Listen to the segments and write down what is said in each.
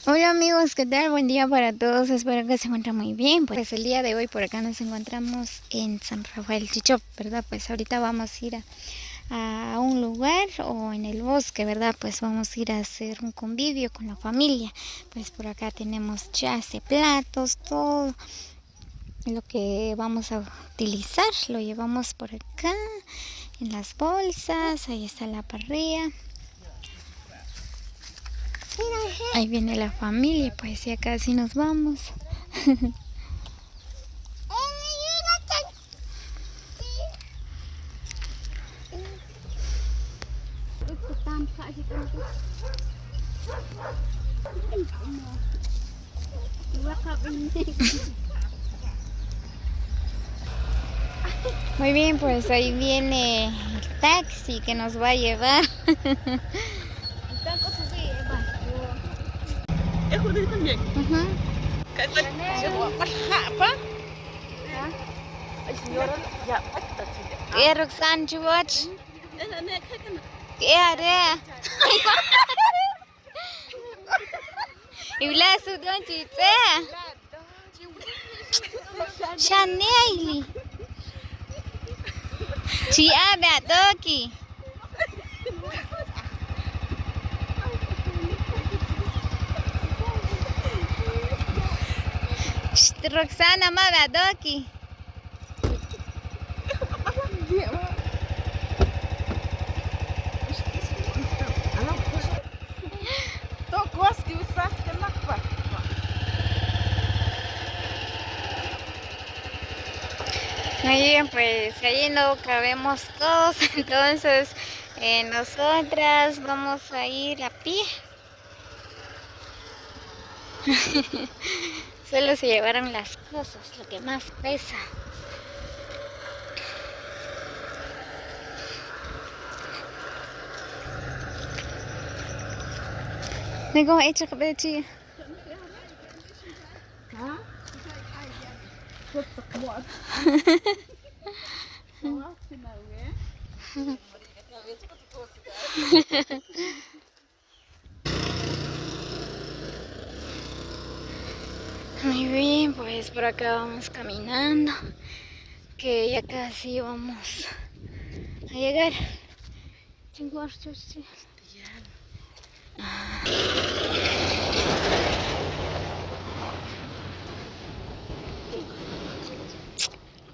Hola amigos, ¿qué tal? Buen día para todos, espero que se encuentren muy bien. Pues el día de hoy por acá nos encontramos en San Rafael Chichop, ¿verdad? Pues ahorita vamos a ir a un lugar o en el bosque, ¿verdad? Pues vamos a ir a hacer un convivio con la familia. Pues por acá tenemos ya platos, todo lo que vamos a utilizar, lo llevamos por acá en las bolsas, ahí está la parrilla. Ahí viene la familia, pues ya casi nos vamos. Muy bien, pues ahí viene el taxi que nos va a llevar. Ujú. Roxanne Chuwach. Ibla sudon chitse. Chaneli. Chị A bẻ tơ kì. Roxana ma bẻ tơ kì. Muy bien, pues ahí no cabemos todos, entonces nosotras vamos a ir a pie. Solo se llevaron las cosas, lo que más pesa. Digo, hecho cabechi. Muy bien, pues por acá vamos caminando, que ya casi vamos a llegar.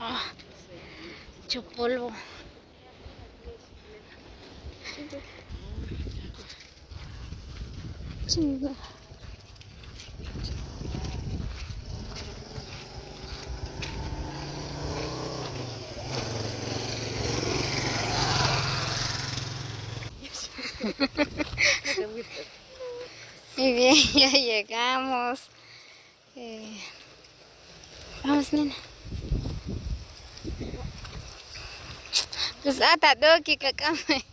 Ah, mucho polvo. Chinga. Muy bien, ya llegamos. Vamos, nena. Pues doki kakame.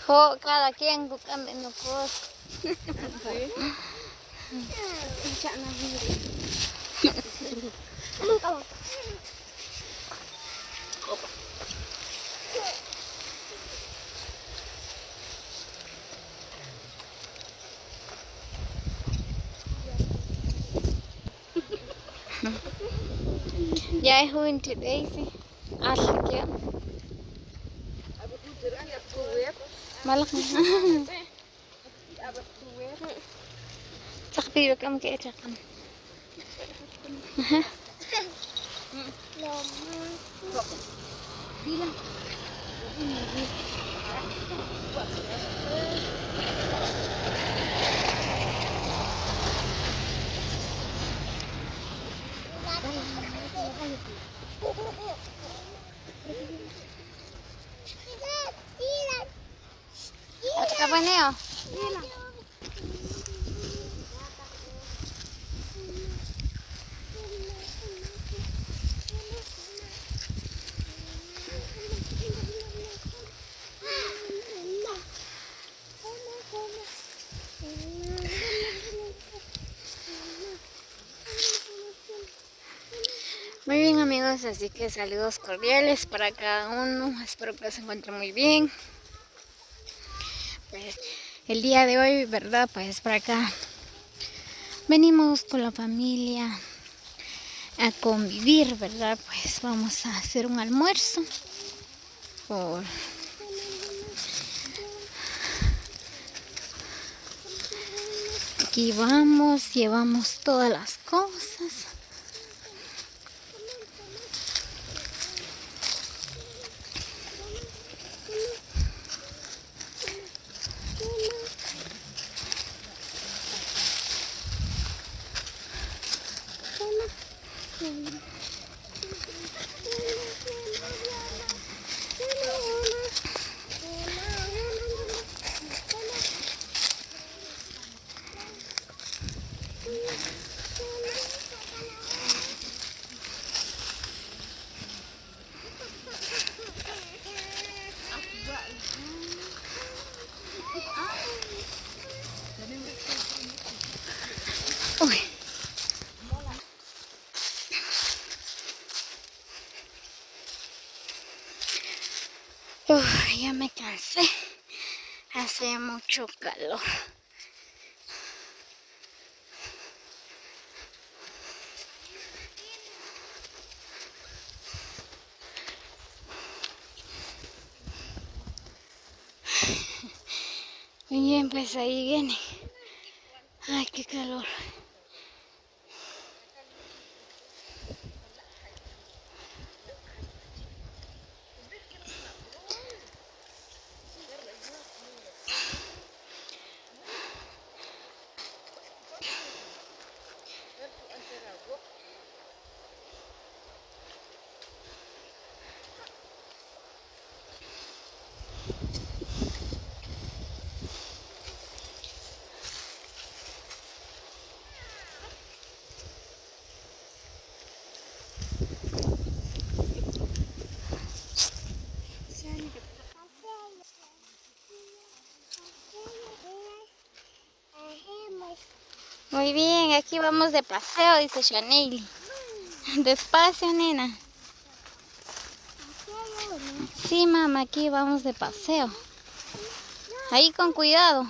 Jo, cada quien kukame no cos. Ya es un Daisy. Asli malak na. Sakpi kam kaya chakam. Apa ni oh? Muy bien amigos, así que saludos cordiales para cada uno, espero que se encuentren muy bien. Pues El día de hoy, ¿verdad? Pues por acá venimos con la familia a convivir, ¿verdad? Pues vamos a hacer un almuerzo. Aquí vamos, llevamos todas las cosas. Uy. Ya me cansé. Hace mucho calor. Muy bien, pues ahí viene. Ay, qué calor. Muy bien, aquí vamos de paseo, dice Chanel. Despacio, nena. Sí, mamá, aquí vamos de paseo. Ahí con cuidado.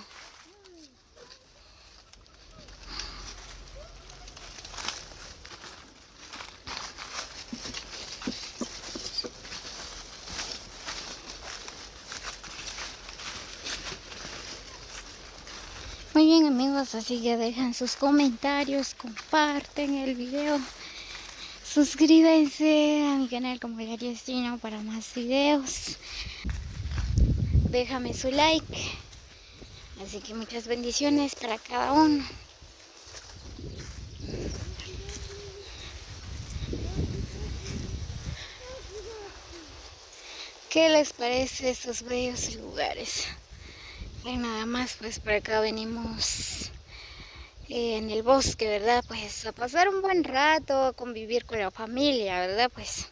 Muy bien, amigos, así que dejan sus comentarios, comparten el video, suscríbanse a mi canal como Destino para más videos. Déjame su like. Así que muchas bendiciones para cada uno. ¿Qué les parece estos bellos lugares? Y nada más, pues por acá venimos en el bosque, ¿verdad? Pues a pasar un buen rato, a convivir con la familia, ¿verdad? Pues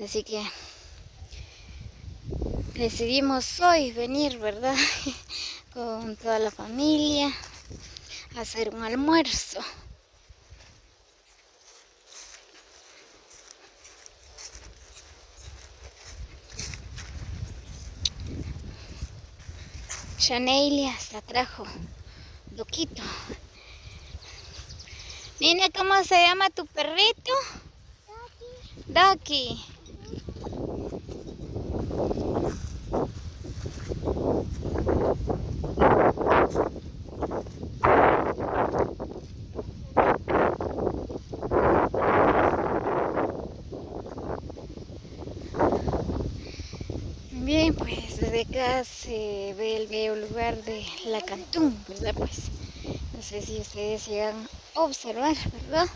así que decidimos hoy venir, ¿verdad? Con toda la familia a hacer un almuerzo. Chanel hasta trajo Loquito. Nena, ¿cómo se llama tu perrito? Ducky. Bien, pues desde acá se ve el bello lugar de la Cantún, ¿verdad? Pues no sé si ustedes llegan a observar, ¿verdad?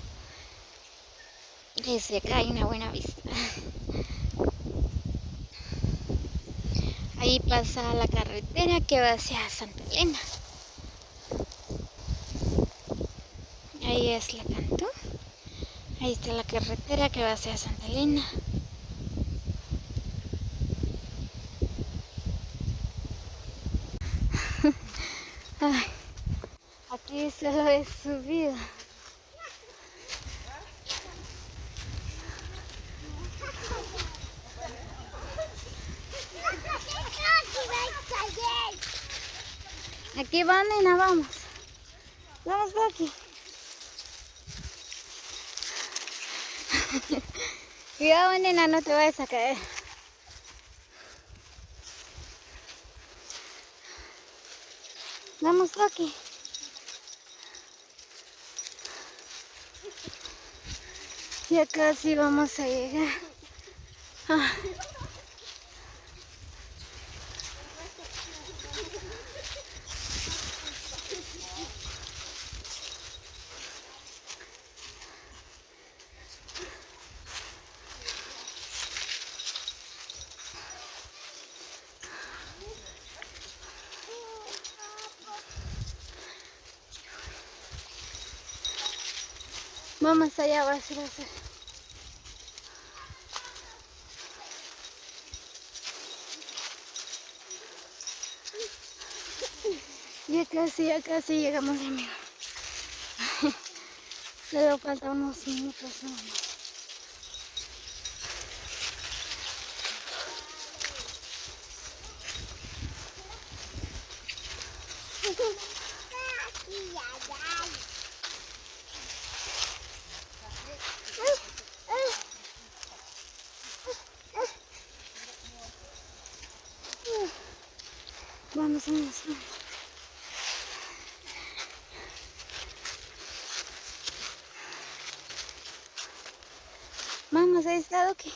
Desde acá hay una buena vista. Ahí pasa la carretera que va hacia Santa Elena. Ahí es la Cantún. Ahí está la carretera que va hacia Santa Elena. Ay, aquí solo es subida. Aquí va, nena, vamos. Vamos, Loki. Cuidado, nena, no te vayas a caer. Vamos, Loki. Ya casi vamos a llegar. Ah. Vamos allá, va a ser. Ya casi llegamos, amigo. Solo falta unos minutos nomás. Vamos, vamos, vamos. Vamos, ahí está, Doki.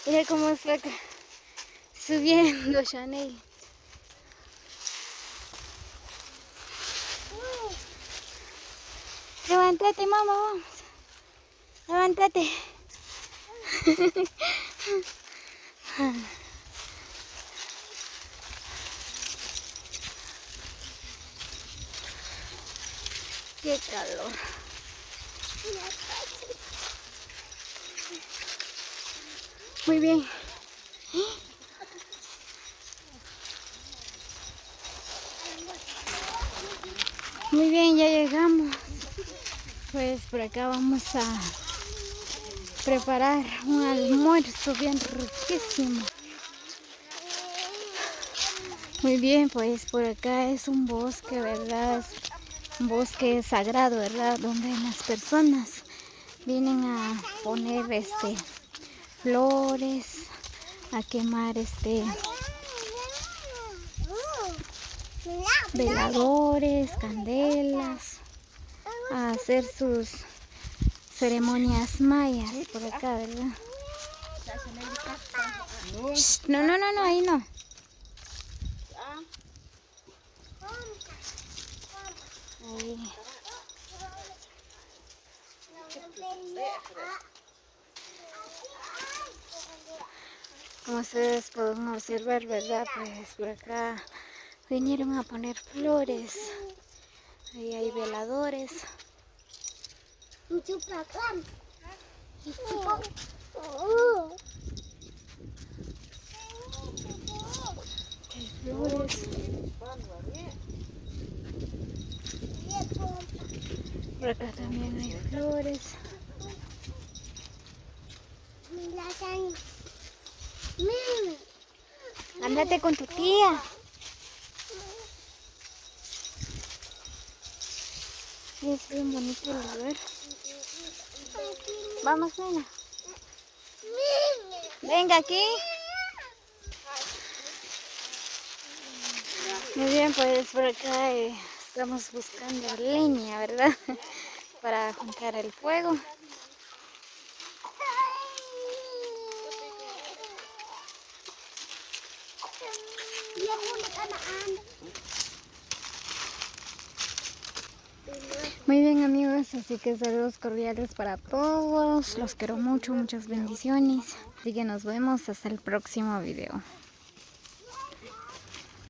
Mira cómo está acá, subiendo Chanel. Levántate, mamá, vamos. Levántate. Qué calor. Muy bien. Muy bien, ya llegamos. Pues por acá vamos a preparar un almuerzo bien riquísimo. Muy bien, pues por acá es un bosque, ¿verdad? Es un bosque sagrado, ¿verdad? Donde las personas vienen a poner flores, a quemar veladores, candelas, a hacer sus ceremonias mayas por acá, ¿verdad? Shh, no, ahí no. Ahí. Como ustedes pueden observar, ¿verdad? Pues por acá vinieron a poner flores. Ahí hay veladores. Hay flores. Por acá también hay flores. Ándate con tu tía. Es bien bonito el lugar. Vamos, nena. Venga aquí. Muy bien, pues por acá estamos buscando leña, ¿verdad? Para juntar el fuego. Muy bien, amigos, así que saludos cordiales para todos, los quiero mucho, muchas bendiciones, así que nos vemos hasta el próximo video.